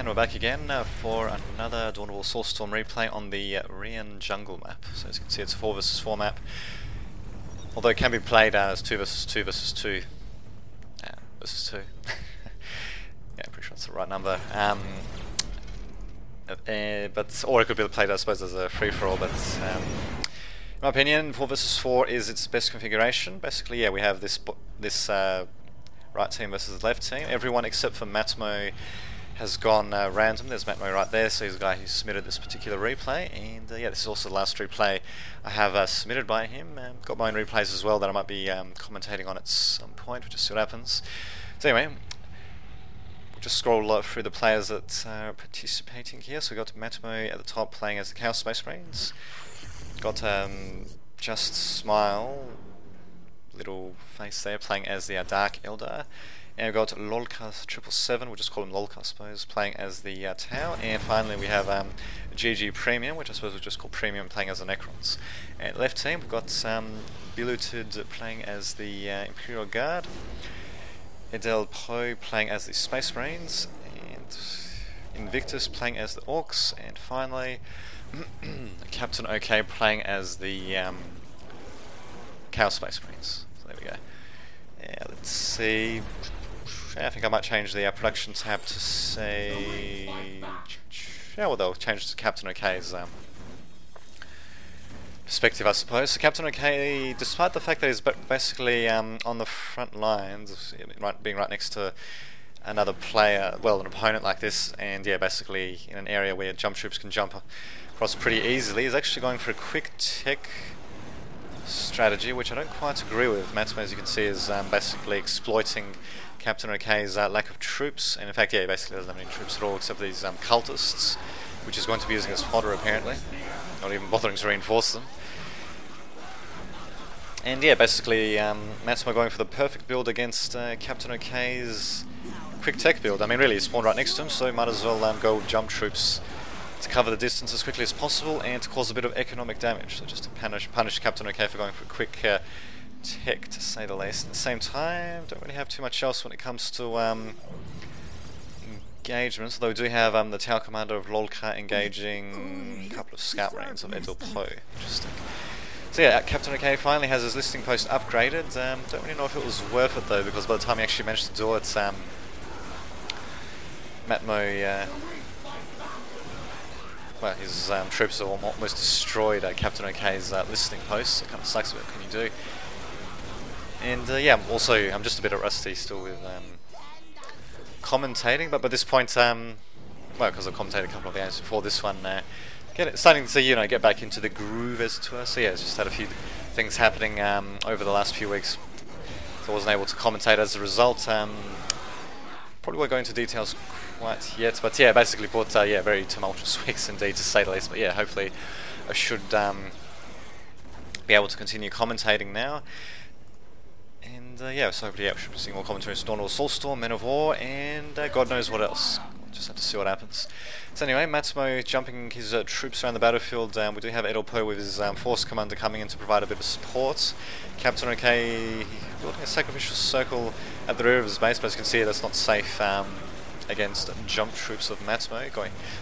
And we're back again for another Dawn of War Soulstorm replay on the Rian jungle map. So as you can see, it's a 4 vs 4 map, although it can be played as 2 vs 2 vs 2 versus 2. Yeah, I'm pretty sure it's the right number. Or it could be played, I suppose, as a free-for-all. But in my opinion, 4 vs 4 is its best configuration. Basically, yeah, we have this right team versus left team. Everyone except for Matmo has gone random. There's Matmo right there, so he's the guy who submitted this particular replay. And yeah, this is also the last replay I have submitted by him. Got my own replays as well that I might be commentating on at some point. We'll just see what happens. So anyway, we'll just scroll through the players that are participating here. So we got Matmo at the top playing as the Chaos Space Marines. Got Just Smile, little face there, playing as the Dark Eldar. And we've got Lolka 777, we'll just call him Lolka I suppose, playing as the Tau. And finally we have GG Premium, which I suppose we'll just call Premium, playing as the Necrons. And left team we've got Biluted playing as the Imperial Guard, Edel Poe playing as the Space Marines, and Invictus playing as the Orcs, and finally Captain OK playing as the Chaos Space Marines. So there we go. Yeah, let's see. I think I might change the production tab to say... Yeah, well, they'll change to Captain OK's perspective, I suppose. So Captain OK, despite the fact that he's basically on the front lines, being right next to another player, well, an opponent like this, and yeah, basically in an area where jump troops can jump across pretty easily, he's actually going for a quick tech strategy, which I don't quite agree with. Matmo, as you can see, is basically exploiting Captain OK's lack of troops, and in fact, yeah, he basically doesn't have any troops at all except for these cultists, which is going to be using as fodder apparently, not even bothering to reinforce them. And yeah, basically Matmo going for the perfect build against Captain OK's quick tech build. I mean, really, he's spawned right next to him, so he might as well go jump troops to cover the distance as quickly as possible and to cause a bit of economic damage. So just to punish Captain OK for going for a quick tech, to say the least. At the same time, don't really have too much else when it comes to engagements, though we do have the Tau Commander of Lolka engaging a couple of Scout Marines of Edel Poe. Interesting. So yeah, Captain OK finally has his listing post upgraded. Don't really know if it was worth it though, because by the time he actually managed to do it, Matmo... well, his troops have almost destroyed Captain OK's listing post, so it kind of sucks. What can you do? And yeah, also I'm just a bit rusty still with commentating, but by this point, well, because I've commentated a couple of games before this one, starting to get back into the groove, as it were. So yeah, just had a few things happening over the last few weeks, so I wasn't able to commentate as a result. Probably won't go into details quite yet, but yeah, basically brought yeah, very tumultuous weeks indeed, to say the least. But yeah, hopefully I should be able to continue commentating now. And yeah, so hopefully we should be seeing more commentary on Dawn of War Soulstorm, Men of War, and God knows what else. We'll just have to see what happens. So anyway, Matmo jumping his troops around the battlefield. We do have Edel Poe with his Force Commander coming in to provide a bit of support. Captain OK building a sacrificial circle at the rear of his base, but as you can see, that's not safe against jump troops of Matmo.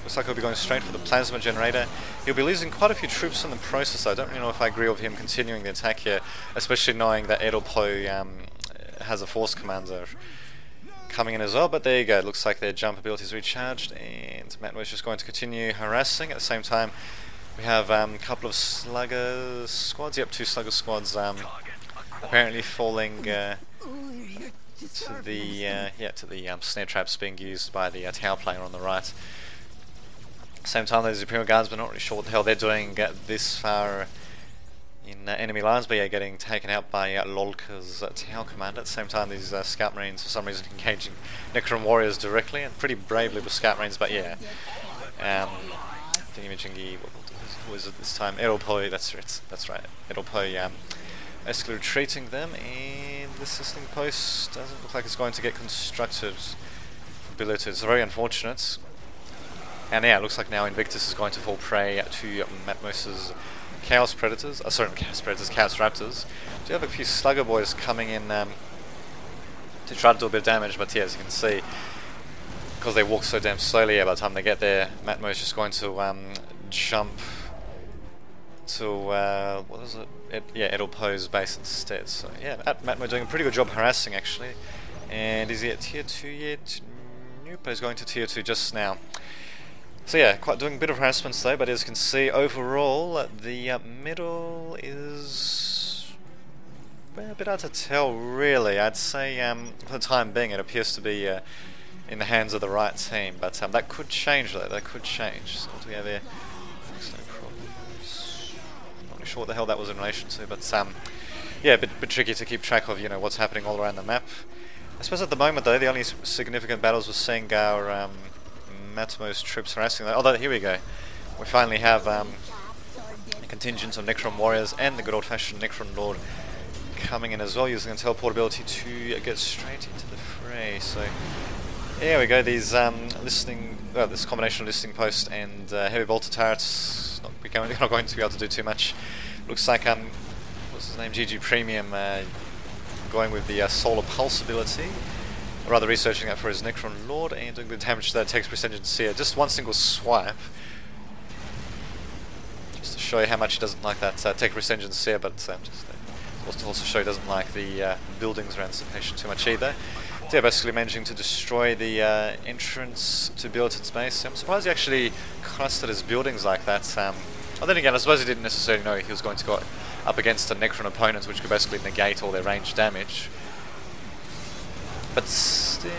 Looks like he'll be going straight for the plasma generator. He'll be losing quite a few troops in the process. I don't really know if I agree with him continuing the attack here, especially knowing that Edel Poe has a Force Commander coming in as well. But there you go, it looks like their jump ability is recharged, and Matmo is just going to continue harassing. At the same time, we have a couple of slugger squads, yep, 2 slugger squads apparently falling to the snare traps being used by the Tau player on the right. Same time, those Imperial Guards, but not really sure what the hell they're doing this far in enemy lines, but yeah, getting taken out by Lolka's Tau Commander. At the same time, these Scout Marines for some reason engaging Necron Warriors directly, and pretty bravely with Scout Marines, but yeah. Thingy-majingy, what was it this time? Edel Poe, that's right. Edel Poe basically retreating them, and this listing post doesn't look like it's going to get constructed for Biluted. It's very unfortunate. And yeah, it looks like now Invictus is going to fall prey to Matmos's Chaos Predators. Sorry, not Chaos Predators, Chaos Raptors. We do have a few Slugger Boys coming in to try to do a bit of damage, but yeah, as you can see, because they walk so damn slowly. Yeah, by the time they get there, Matmo's just going to jump to what is it? Edelpo's base instead. So yeah, Matmo doing a pretty good job harassing actually. And is he at tier 2 yet? Nope, he's going to tier 2 just now. So yeah, quite doing a bit of harassments though, but as you can see, overall, the middle is a bit hard to tell really. I'd say for the time being it appears to be in the hands of the right team, but that could change though, that could change. So what do we have here? No problems. Not really sure what the hell that was in relation to, but yeah, a bit tricky to keep track of, you know, what's happening all around the map. I suppose at the moment though, the only significant battles we're seeing are Matmo's troops harassing that. Although here we go, we finally have a contingent of Necron warriors and the good old-fashioned Necron Lord coming in as well, using the teleportability to get straight into the fray. So here we go. These this combination of listening post and heavy bolter turrets not going to be able to do too much. Looks like what's his name, GG Premium, going with the solar pulse ability. Rather researching that for his Necron Lord and doing the damage that takes Precision Seer. Just one single swipe. Just to show you how much he doesn't like that take Precision Seer, but just to also show he doesn't like the buildings around Dissipation too much either. So yeah, basically managing to destroy the entrance to Billeted Base. I'm surprised he actually clustered his buildings like that. Well, then again, I suppose he didn't necessarily know he was going to go up against a Necron opponent, which could basically negate all their ranged damage. But still,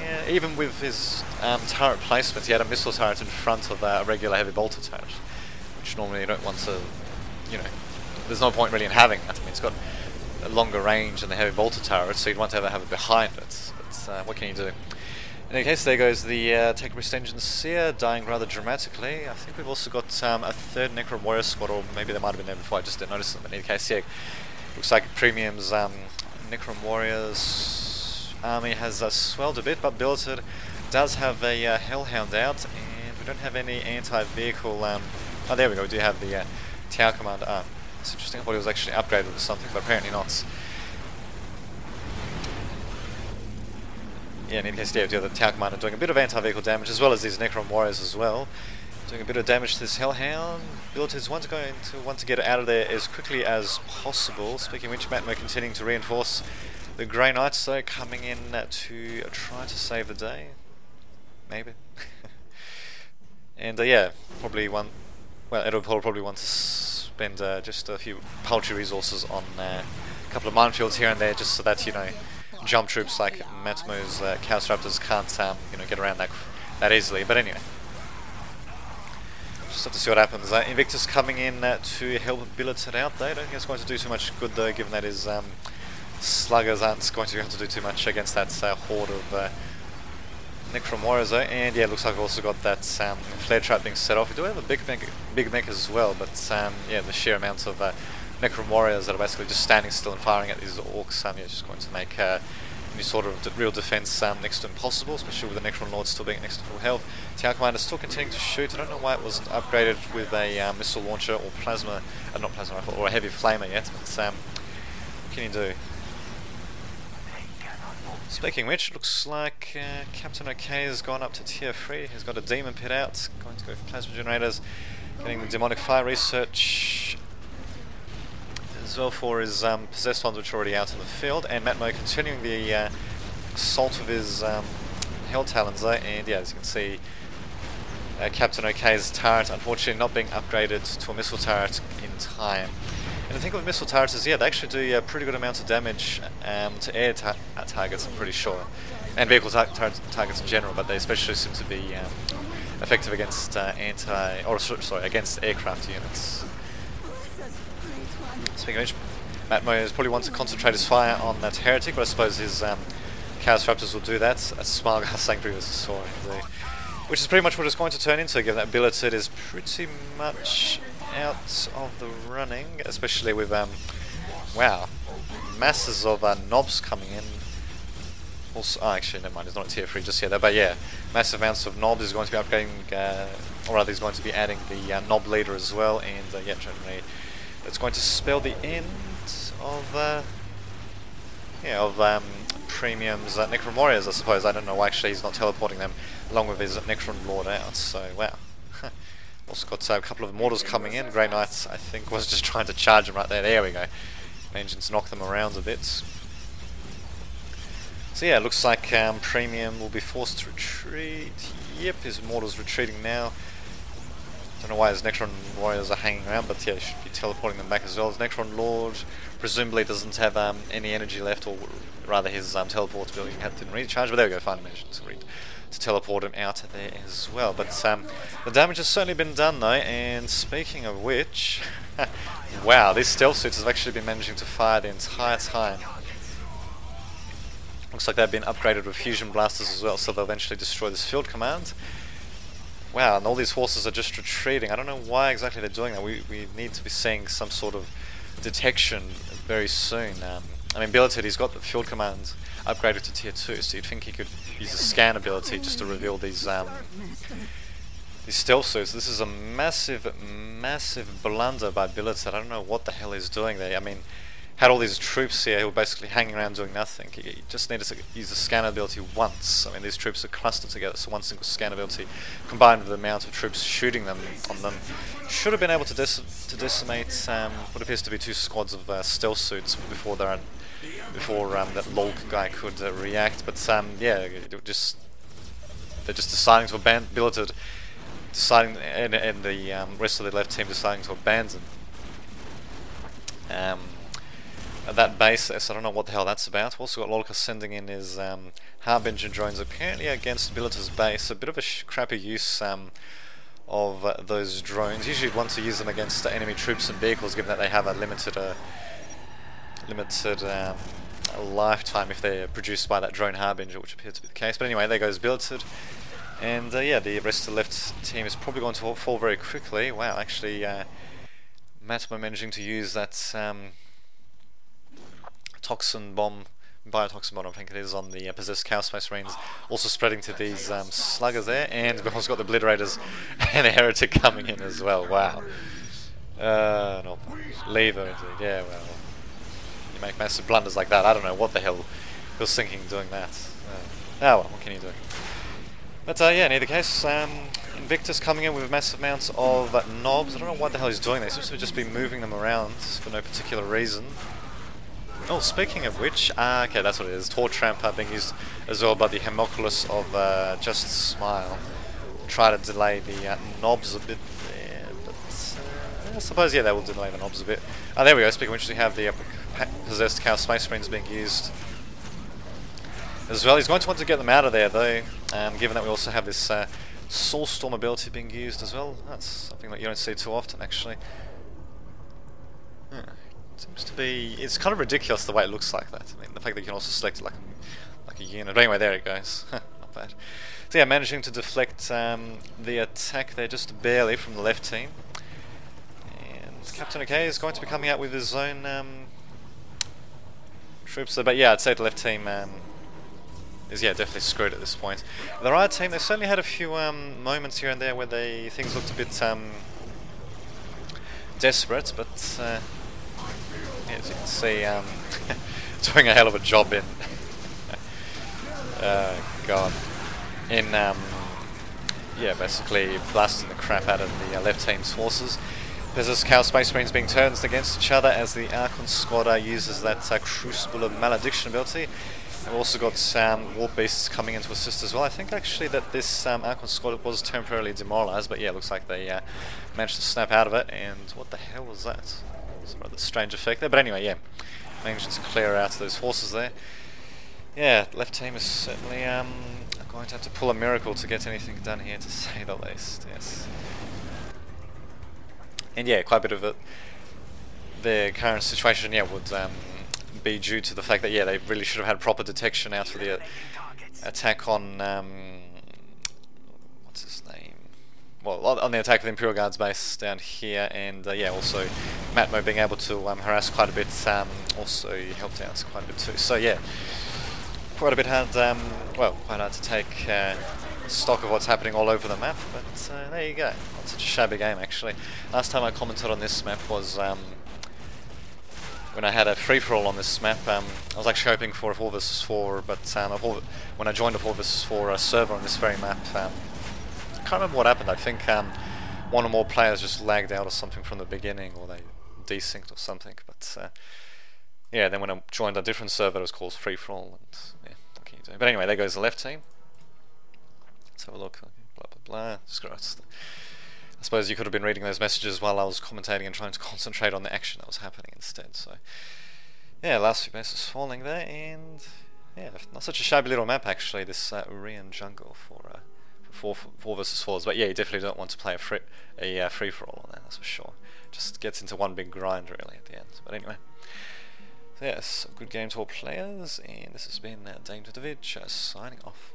yeah, even with his turret placement, he had a missile turret in front of a regular heavy bolter turret, which normally you don't want to, you know, there's no point really in having that. I mean, it's got a longer range than the heavy bolter turret, so you'd want to have it behind it. But what can you do? In any case, there goes the Take Extension Seer, dying rather dramatically. I think we've also got a third Necron Warrior squad, or maybe they might have been there before, I just didn't notice them. But in any case, yeah, looks like Premium's Necron Warriors army has swelled a bit, but Billeted does have a Hellhound out, and we don't have any anti-vehicle. Oh, there we go. We do have the Tower Commander arm. It's interesting. I thought it was actually upgraded with something, but apparently not. Yeah, in any case, yeah, we do have the Tower Commander doing a bit of anti-vehicle damage, as well as these Necron Warriors as well. Doing a bit of damage to this Hellhound. Billeted's going to want to get it out of there as quickly as possible. Speaking of which, Matmo continuing to reinforce the Grey Knights, though, coming in to try to save the day. Maybe. And yeah, probably Edward will probably want to spend just a few paltry resources on a couple of minefields here and there, just so that, you know, jump troops like Matmo's Chaos Raptors can't, you know, get around that easily. But anyway, just have to see what happens. Invictus coming in to help Billeted out. They don't think it's going to do too much good, though, given that his sluggers aren't going to be able to do too much against that horde of Necron Warriors, though. And yeah, it looks like we've also got that flare trap being set off. We do have a big mech as well, but yeah, the sheer amount of Necron Warriors that are basically just standing still and firing at these orcs, yeah, just going to make any sort of real defense next to impossible, especially with the Necron Lord still being at next to full health. Tower Commander still continuing to shoot. I don't know why it wasn't upgraded with a missile launcher or plasma, not plasma rifle, or a heavy flamer yet, but what can you do? Speaking of which, looks like Captain OK has gone up to tier 3. He's got a Demon Pit out, going to go for plasma generators, getting the Demonic Fire research as well for his possessed ones, which are already out in the field. And Matmo continuing the assault of his Hell Talons though, and yeah, as you can see, Captain OK's turret unfortunately not being upgraded to a missile turret in time. And the thing with missile turrets is, yeah, they actually do pretty good amounts of damage to air targets, I'm pretty sure, and vehicle targets in general, but they especially seem to be effective against against aircraft units. Speaking of which, Matmo probably wants to concentrate his fire on that heretic, but I suppose his Chaos Raptors will do that. As Smargas saying previously saw, which is pretty much what it's going to turn into, given that Billeted is pretty much out of the running, especially with wow, masses of knobs coming in. Also, actually, never mind, it's not a tier 3 just yet, but yeah, massive amounts of knobs. Is going to be upgrading, or rather, he's going to be adding the knob leader as well, and yeah, generally, it's going to spell the end of Premium's Necron Warriors, I suppose. I don't know why actually he's not teleporting them along with his Necron Lord out, so wow. Also got a couple of Immortals coming in. Grey Knight, I think, was just trying to charge them right there. There we go. Managing to knock them around a bit. So yeah, it looks like Premium will be forced to retreat. Yep, his Immortals retreating now. Don't know why his Necron Warriors are hanging around, but yeah, he should be teleporting them back as well. His Necron Lord presumably doesn't have any energy left, or rather his teleport ability didn't recharge, but there we go, finally managed to teleport him out there as well. But the damage has certainly been done though, and speaking of which, wow, these stealth suits have actually been managing to fire the entire time. Looks like they've been upgraded with fusion blasters as well, so they'll eventually destroy this field command. Wow, and all these forces are just retreating. I don't know why exactly they're doing that. We need to be seeing some sort of detection very soon. I mean, Billeted, he's got the field command upgraded to tier 2, so you'd think he could use a scan ability just to reveal these stealth suits. This is a massive, massive blunder by Billeted. I don't know what the hell he's doing there. I mean, had all these troops here who were basically hanging around doing nothing. He just needed to use the scan ability once. I mean, these troops are clustered together, so one single scan ability combined with the amount of troops shooting them on them should have been able to decimate what appears to be 2 squads of stealth suits before that Lolk guy could react. But yeah, they're just deciding to abandon Billeted, and the rest of the left team deciding to abandon that base there, so I don't know what the hell that's about. We've also got Lolka sending in his Harbinger drones apparently against Billeted's base. A bit of a crappy use of those drones. Usually you'd want to use them against enemy troops and vehicles, given that they have a limited lifetime if they're produced by that drone Harbinger, which appears to be the case. But anyway, there goes Billeted. And yeah, the rest of the left team is probably going to fall very quickly. Wow, actually Matmo managing to use that toxin bomb, biotoxin bomb I think it is, on the possessed Chaos Space Marines, also spreading to these sluggers there, and we've also got the Obliterators and a Heretic coming in as well. Wow. No, Lever indeed, yeah, well, you make massive blunders like that. I don't know what the hell he was thinking doing that. Oh well, what can you do? But yeah, in either case, Invictus coming in with massive amounts of knobs. I don't know what the hell he's doing there. He seems to just be moving them around for no particular reason. Oh, speaking of which, okay, that's what it is. Torch Tramper being used as well by the Homunculus of Just Smile. Try to delay the knobs a bit there, but I suppose, yeah, they will delay the knobs a bit. There we go, speaking of which, we have the possessed Chaos Space Marines being used as well. He's going to want to get them out of there though, given that we also have this Soulstorm ability being used as well. That's something that you don't see too often, actually. Seems to be, it's kind of ridiculous the way it looks like that. I mean, the fact that you can also select it like a unit. But anyway, there it goes. Not bad. So yeah, managing to deflect the attack there just barely from the left team. And Captain OK is going to be coming out with his own troops. But yeah, I'd say the left team is definitely screwed at this point. The right team, they certainly had a few moments here and there where things looked a bit desperate, but yeah, as you can see, doing a hell of a job in yeah, basically blasting the crap out of the left team's forces. There's this Chaos Space Marines being turned against each other as the Archon squad uses that Crucible of Malediction ability. We've also got Warp Beasts coming in to assist as well. I think actually that this Archon squad was temporarily demoralized, but yeah, it looks like they managed to snap out of it. And what the hell was that? It's a rather strange effect there, but anyway, yeah, managing to clear out those forces there. Yeah, left team is certainly going to have to pull a miracle to get anything done here, to say the least. Yes, and yeah, quite a bit of it. Their current situation, yeah, would be due to the fact that, yeah, they really should have had proper detection out for the attack on what's his name? Well, on the attack of the Imperial Guard's base down here, and yeah, also Matmo being able to harass quite a bit, also helped out quite a bit too. So yeah, quite a bit hard, well, quite hard to take stock of what's happening all over the map, but there you go. Not such a shabby game, actually. Last time I commented on this map was when I had a free-for-all on this map, I was actually hoping for a 4 vs 4, but when I joined a 4 vs 4 server on this very map, I can't remember what happened. I think one or more players just lagged out or something from the beginning, or they desynced or something. But yeah, then when I joined a different server, it was called free-for-all, and yeah, what can you do? But anyway, there goes the left team. Let's have a look. Blah blah blah. Screw it. I suppose you could have been reading those messages while I was commentating and trying to concentrate on the action that was happening instead. So yeah, last few bases falling there, and yeah, not such a shabby little map actually, this Urian jungle for 4 vs 4s. But yeah, you definitely don't want to play a free-for-all on that, that's for sure. Just gets into one big grind really at the end. But anyway, so yes, good game to all players, and this has been Dame to the Vid, signing off.